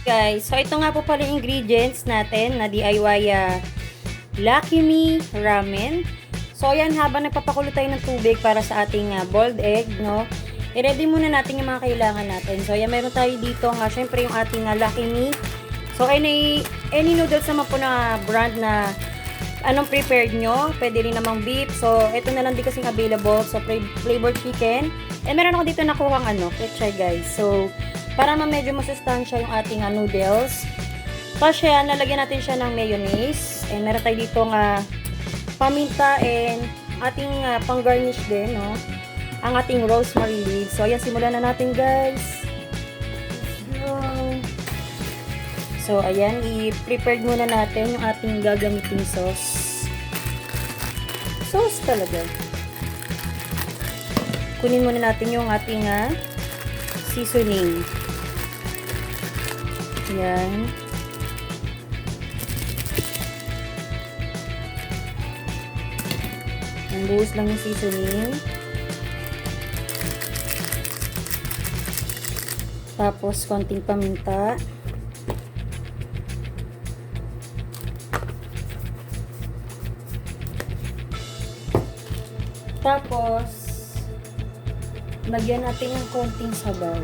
Guys, so ito nga po pala yung ingredients natin na DIY Lucky Me Ramen. So ayan, habang nagpapakulo tayo ng tubig para sa ating boiled egg, no? I-ready muna natin yung mga kailangan natin. So ayan, meron tayo dito nga, syempre yung ating Lucky Me. So any noodles naman po na brand na anong prepared nyo, pwede rin namang beef. So ito na lang din kasing available. So flavored chicken. And meron ako dito nakuhang pechay guys. So para medyo masustansya yung ating noodles. Tapos yan, lalagyan natin siya ng mayonnaise. And meron tayo dito nga paminta and ating pang-garnish din, no? Ang ating rosemary leaves. So ayan, simulan na natin guys. Let's go. So ayan, i-prepared muna natin yung ating gagamiting sauce. Sauce talaga. Kunin muna natin yung ating seasoning. Yan. Ang buhos lang yung seasoning. Tapos, konting paminta. Tapos, lagyan natin ng konting sabaw.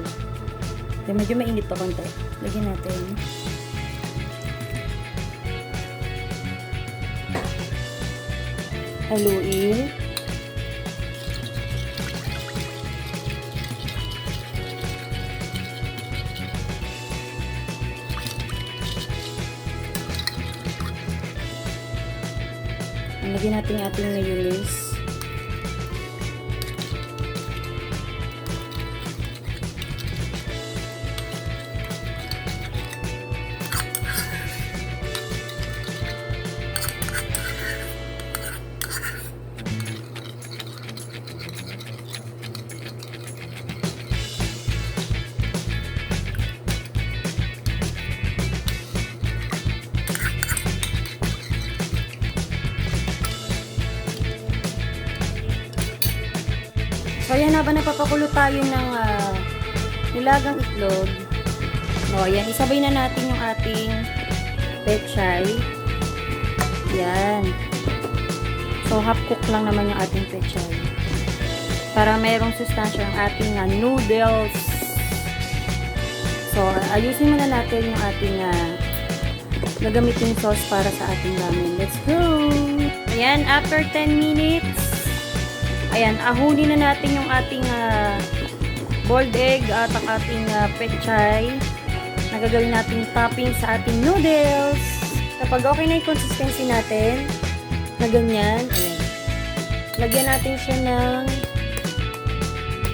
Medyo mainit pa konti. Lagyan natin. Haluin. Lagyan natin yung ating mayonnaise. So, ayan, habang napapakulo tayo ng nilagang itlog. O, ayan, isabay na natin yung ating pechay. Ayan. So, half cook lang naman yung ating pechay. Para mayroong sustansya ang ating noodles. So, ayusin muna natin yung ating gagamiting sauce para sa ating ramen. Let's go! Ayan, after 10 minutes, ayan, ahunin na natin yung ating boiled egg at ang ating pechay na gagawin natin topping sa ating noodles. Kapag okay na yung consistency natin, na ganyan, ayan, lagyan natin siya ng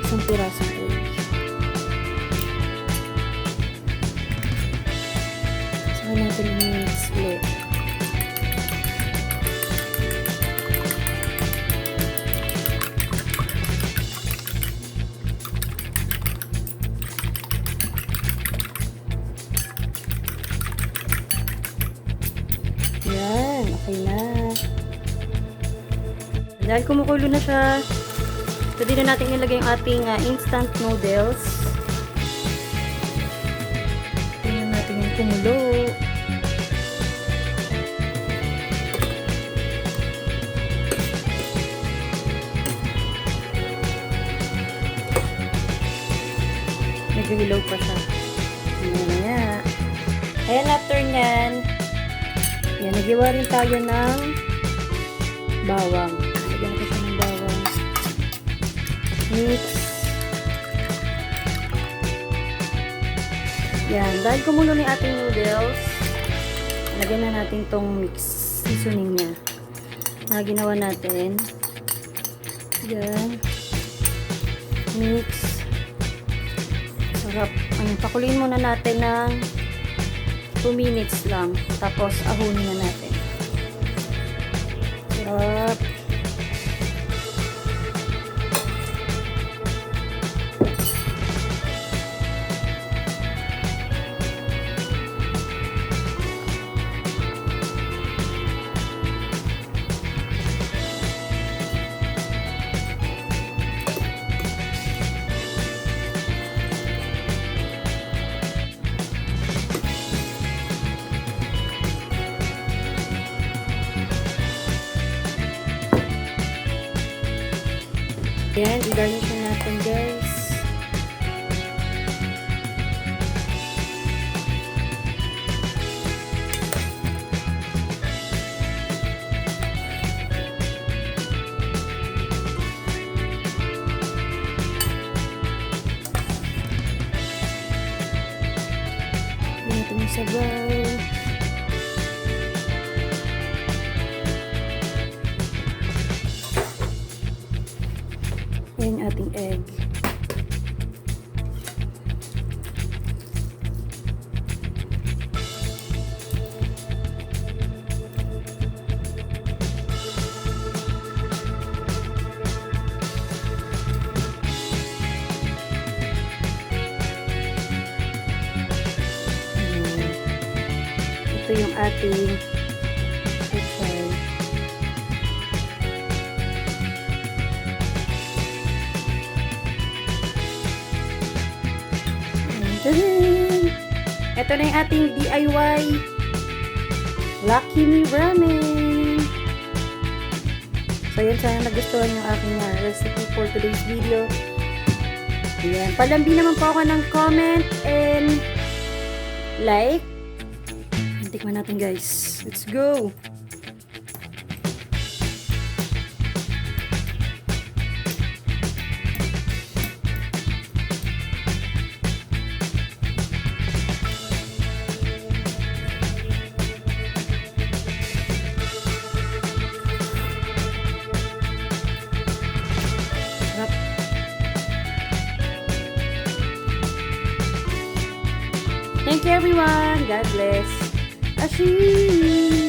isang pirasong egg. Saka natin i-mix ulit. Yan, okay na. Dahil kumukulo na siya, pwede na natin ilagay yung ating instant noodles. Tingnan natin yung kumulo. Medyo hilaw pa siya. Ayan. Ayan, after nyan, yan, nagiwa rin tayo ng bawang. Lagyan ko siya ng bawang. Mix. Yan, dahil kumulo ni ating noodles, lagyan na natin tong mix seasoning niya na ginawa natin. Yan. Mix. Sarap. Pakuloyin muna natin ng 2 minutes lang. Tapos, ahunin na natin. Sarap. Ayan, i-garnish na natin guys. Ayan natin yung sabaw. Ayan yung ating egg. Ito yung ating pechay. Ito na yung ating DIY Lucky Me Ramen. So yun, sana nagustuhan yung aking recipe for today's video. Ayan. Palambi naman po ako ng comment and like. Tikman natin guys. Let's go! Thank you everyone. God bless. Ashi!